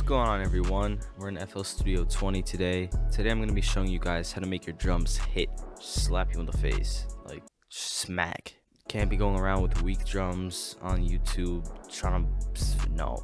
going on, everyone? We're in FL Studio 20 today. Today I'm going to be showing you guys how to make your drums hit, slap you in the face, like smack. Can't be going around with weak drums on YouTube trying to, no.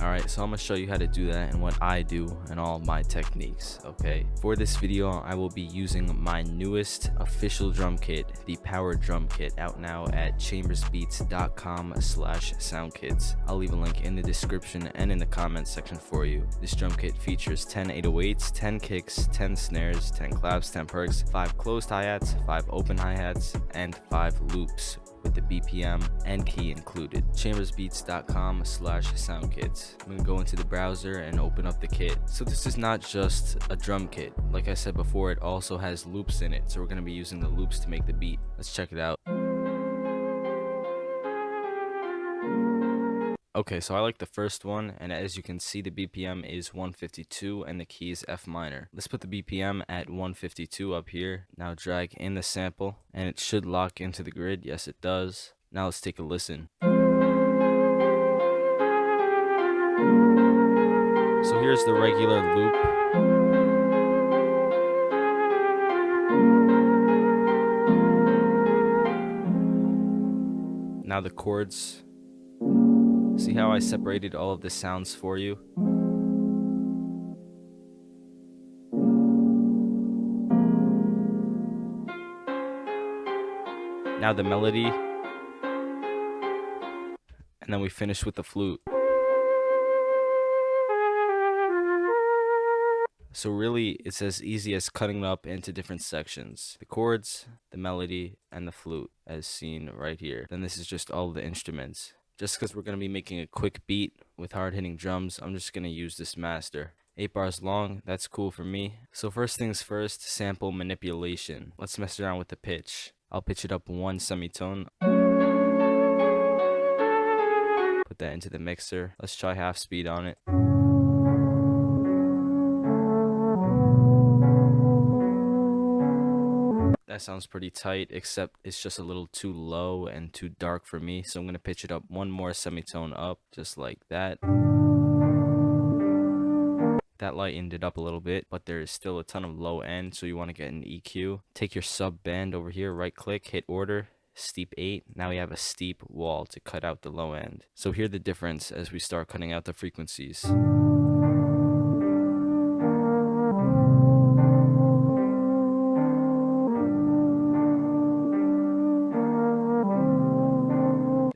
Alright, so I'm going to show you how to do that and what I do and all my techniques, okay? For this video, I will be using my newest official drum kit, the Power Drum Kit, out now at chambersbeats.com/soundkits. I'll leave a link in the description and in the comments section for you. This drum kit features 10 808s, 10 kicks, 10 snares, 10 claps, 10 perks, 5 closed hi-hats, 5 open hi-hats, and 5 loops, with the BPM and key included. chambersbeats.com/soundkits. I'm gonna go into the browser and open up the kit. So this is not just a drum kit. Like I said before, it also has loops in it. So we're gonna be using the loops to make the beat. Let's check it out. Okay, so I like the first one, and as you can see, the BPM is 152 and the key is F minor. Let's put the BPM at 152 up here. Now drag in the sample, and it should lock into the grid. Yes, it does. Now let's take a listen. So here's the regular loop. Now the chords. See how I separated all of the sounds for you? Now the melody. And then we finish with the flute. So really, it's as easy as cutting it up into different sections. The chords, the melody, and the flute, as seen right here. Then this is just all of the instruments. Just because we're going to be making a quick beat with hard-hitting drums, I'm just going to use this master. 8 bars long, that's cool for me. So first things first, sample manipulation. Let's mess around with the pitch. I'll pitch it up 1 semitone. Put that into the mixer. Let's try half speed on it. That sounds pretty tight, except it's just a little too low and too dark for me. So I'm going to pitch it up 1 more semitone up, just like that. That lightened it up a little bit, but there is still a ton of low end, so you want to get an EQ. Take your sub band over here, right click, hit order, steep 8. Now we have a steep wall to cut out the low end. So hear the difference as we start cutting out the frequencies.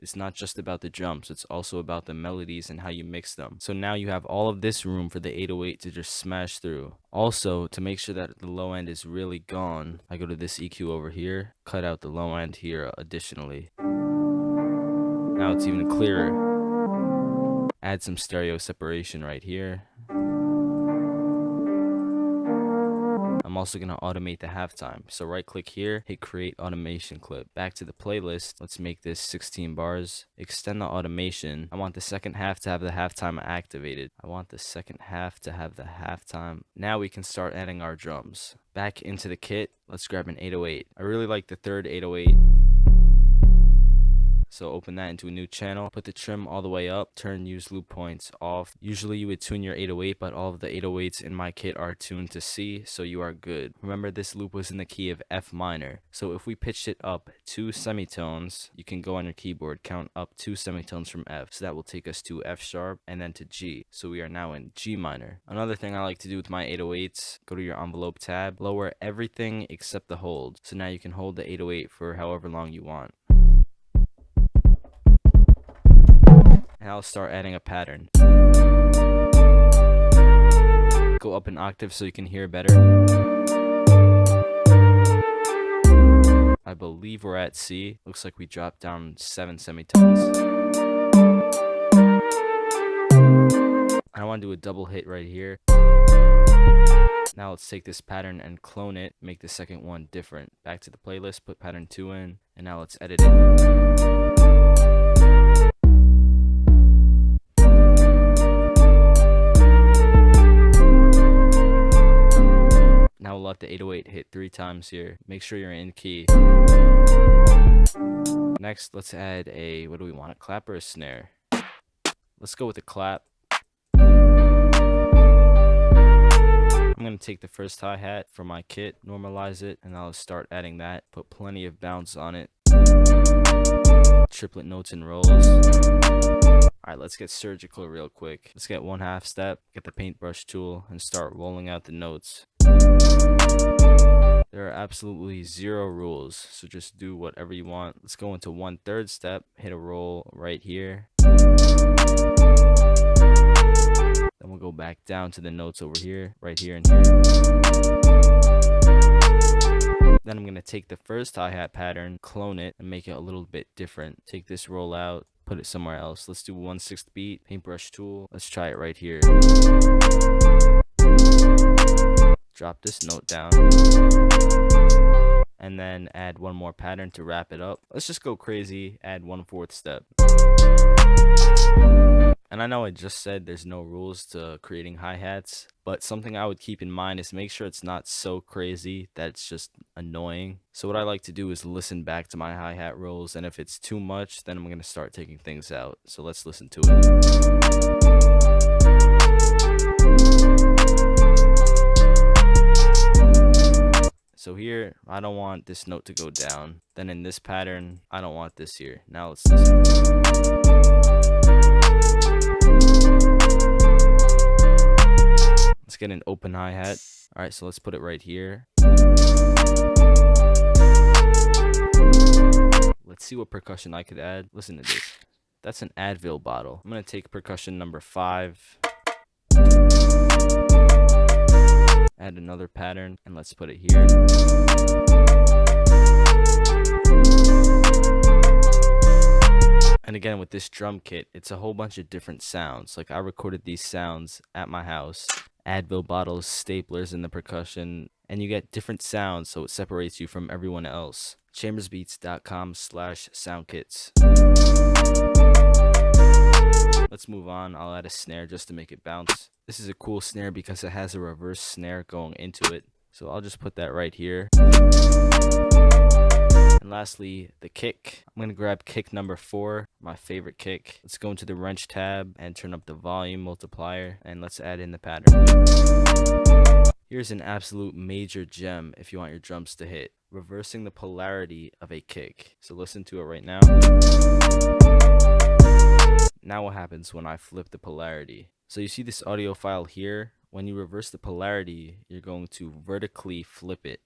It's not just about the drums, it's also about the melodies and how you mix them. So now you have all of this room for the 808 to just smash through. Also, to make sure that the low end is really gone, I go to this EQ over here, cut out the low end here additionally. Now it's even clearer. Add some stereo separation right here. I'm also going to automate the halftime. So right click here, hit create automation clip. Back to the playlist. Let's make this 16 bars. Extend the automation. I want the second half to have the halftime activated. Now we can start adding our drums. Back into the kit. Let's grab an 808. I really like the third 808. So open that into a new channel, put the trim all the way up, turn use loop points off. Usually you would tune your 808, but all of the 808s in my kit are tuned to C, so you are good. Remember, this loop was in the key of F minor. So if we pitched it up 2 semitones, you can go on your keyboard, count up 2 semitones from F. So that will take us to F sharp and then to G. So we are now in G minor. Another thing I like to do with my 808s, go to your envelope tab, lower everything except the hold. So now you can hold the 808 for however long you want. And I'll start adding a pattern. Go up an octave so you can hear better. I believe we're at C. Looks like we dropped down 7 semitones. I want to do a double hit right here. Now let's take this pattern and clone it, make the second one different. Back to the playlist, put pattern 2 in, and now let's edit it. Now we'll let the 808 hit 3 times here. Make sure you're in key. Next, let's add a, what do we want, a clap or a snare? Let's go with a clap. to take the first hi-hat from my kit, normalize it, and I'll start adding that. Put plenty of bounce on it. Triplet notes and rolls. Alright, let's get surgical real quick. Let's get 1/2 step, get the paintbrush tool, and start rolling out the notes. There are absolutely 0 rules, so just do whatever you want. Let's go into 1/3 step, hit a roll right here. Then we'll go back down to the notes over here, right here and here. Then I'm going to take the first hi-hat pattern, clone it, and make it a little bit different. Take this roll out, put it somewhere else. Let's do 1/6 beat, paintbrush tool. Let's try it right here. Drop this note down. And then add one more pattern to wrap it up. Let's just go crazy, add 1/4 step. And I know I just said there's no rules to creating hi-hats, but something I would keep in mind is make sure it's not so crazy that it's just annoying. So what I like to do is listen back to my hi-hat rolls, and if it's too much, then I'm going to start taking things out. So let's listen to it. So here, I don't want this note to go down. Then in this pattern, I don't want this here. Now let's listen. Let's get an open hi-hat. Alright, so let's put it right here. Let's see what percussion I could add. Listen to this. That's an Advil bottle. I'm going to take percussion number 5. Add another pattern, and let's put it here. And again, with this drum kit, it's a whole bunch of different sounds. Like I recorded these sounds at my house. Advil bottles, staplers in the percussion, and you get different sounds, so it separates you from everyone else. chambersbeats.com/soundkits. Let's move on. I'll add a snare just to make it bounce. This is a cool snare because it has a reverse snare going into it. So I'll just put that right here. And lastly, the kick. I'm going to grab kick number 4, my favorite kick. Let's go into the wrench tab and turn up the volume multiplier, and let's add in the pattern. Here's an absolute major gem if you want your drums to hit. Reversing the polarity of a kick. So listen to it right now. Now what happens when I flip the polarity? So you see this audio file here? When you reverse the polarity, you're going to vertically flip it.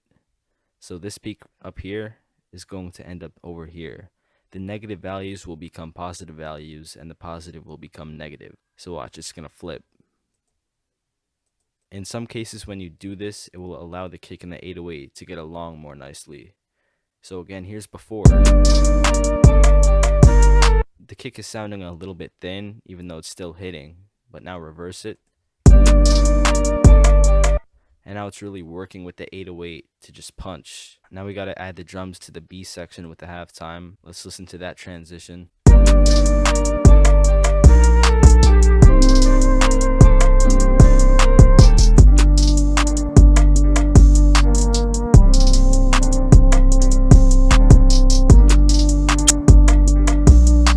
So this peak up here is going to end up over here. The negative values will become positive values, and the positive will become negative. So watch, it's going to flip. In some cases, when you do this, it will allow the kick and the 808 to get along more nicely. So again, here's before. The kick is sounding a little bit thin, even though it's still hitting. But now reverse it. And now it's really working with the 808 to just punch. Now we got to add the drums to the B section with the halftime. Let's listen to that transition.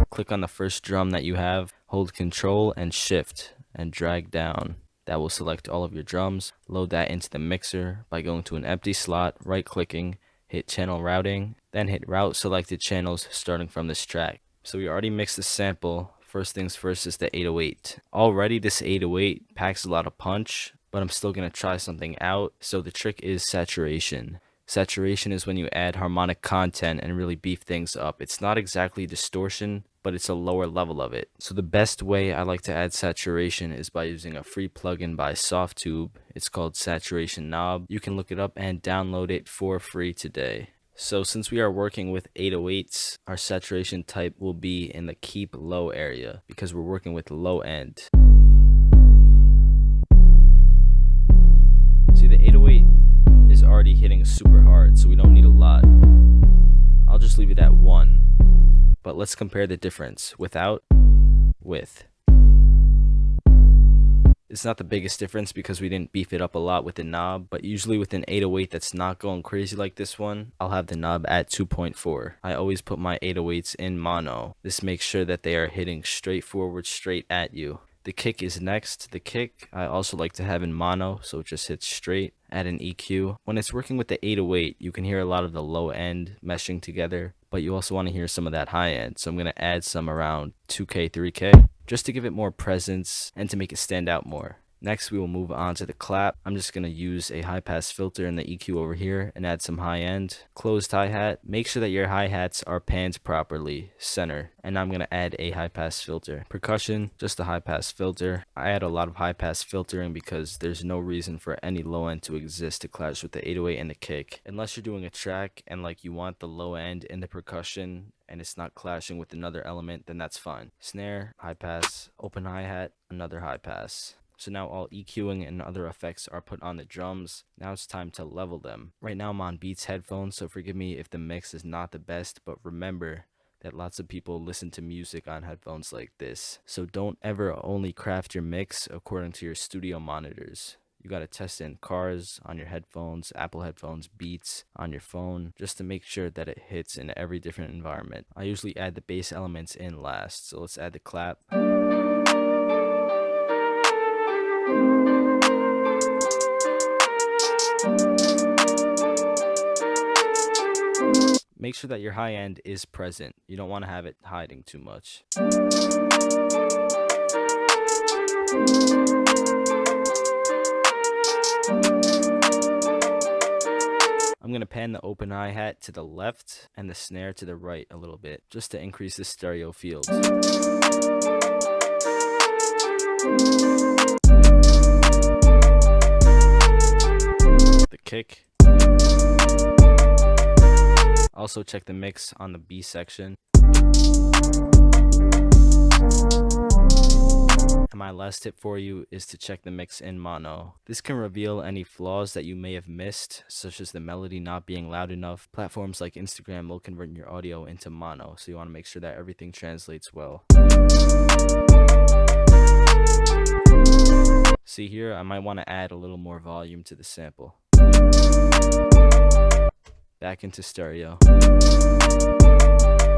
Click on the first drum that you have, hold Control and Shift and drag down. That will select all of your drums. Load that into the mixer by going to an empty slot, right clicking, hit channel routing, then hit route selected channels starting from this track. So we already mixed the sample. First things first is the 808. Already this 808 packs a lot of punch, but I'm still going to try something out. So the trick is saturation. Saturation is when you add harmonic content and really beef things up. It's not exactly distortion, but it's a lower level of it. So the best way I like to add saturation is by using a free plugin by Softtube. It's called Saturation Knob. You can look it up and download it for free today. So since we are working with 808s, our saturation type will be in the keep low area because we're working with low end. See, the 808 is already hitting super hard, so we don't need a lot. I'll just leave it at 1. But let's compare the difference without, with. It's not the biggest difference because we didn't beef it up a lot with the knob, but usually with an 808 that's not going crazy like this one, I'll have the knob at 2.4. I always put my 808s in mono. This makes sure that they are hitting straight forward, straight at you. The The kick is next. The kick I also like to have in mono, so it just hits straight. Add an EQ. When it's working with the 808, you can hear a lot of the low end meshing together, but you also want to hear some of that high end. So I'm going to add some around 2K, 3K, just to give it more presence and to make it stand out more. Next, we will move on to the clap. I'm just going to use a high pass filter in the EQ over here and add some high end. Closed hi-hat. Make sure that your hi-hats are panned properly, center. And I'm going to add a high pass filter. Percussion, just a high pass filter. I add a lot of high pass filtering because there's no reason for any low end to exist to clash with the 808 and the kick. Unless you're doing a track and like you want the low end in the percussion and it's not clashing with another element, then that's fine. Snare, high pass, open hi-hat, another high pass. So now all EQing and other effects are put on the drums. Now it's time to level them. Right now I'm on Beats headphones, so forgive me if the mix is not the best, but remember that lots of people listen to music on headphones like this. So don't ever only craft your mix according to your studio monitors. You gotta test it in cars, on your headphones, Apple headphones, Beats, on your phone, just to make sure that it hits in every different environment. I usually add the bass elements in last, so let's add the clap. Make sure that your high end is present. You don't want to have it hiding too much. I'm going to pan the open hi-hat to the left and the snare to the right a little bit, just to increase the stereo field. The kick. Also check the mix on the B section. And my last tip for you is to check the mix in mono. This can reveal any flaws that you may have missed, such as the melody not being loud enough. Platforms like Instagram will convert your audio into mono, so you want to make sure that everything translates well. See here, I might want to add a little more volume to the sample. Back into stereo.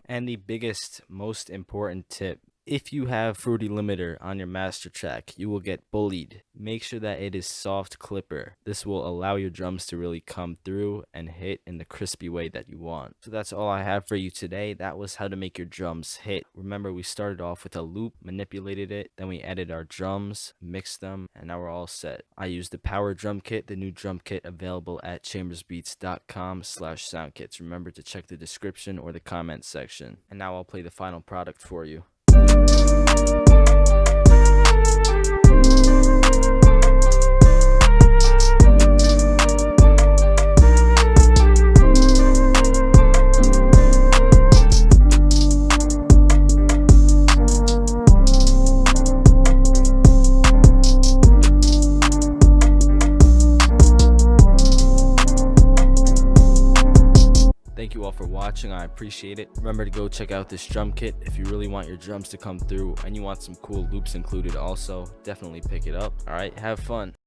And the biggest, most important tip, if you have Fruity Limiter on your master track, you will get bullied. Make sure that it is soft clipper. This will allow your drums to really come through and hit in the crispy way that you want. So that's all I have for you today. That was how to make your drums hit. Remember, we started off with a loop, manipulated it, then we added our drums, mixed them, and now we're all set. I used the Power Drum Kit, the new drum kit available at chambersbeats.com/soundkits. Remember to check the description or the comment section. And now I'll play the final product for you. Thank you all for watching. I appreciate it. Remember to go check out this drum kit if you really want your drums to come through and you want some cool loops included also. Definitely pick it up. All right, have fun.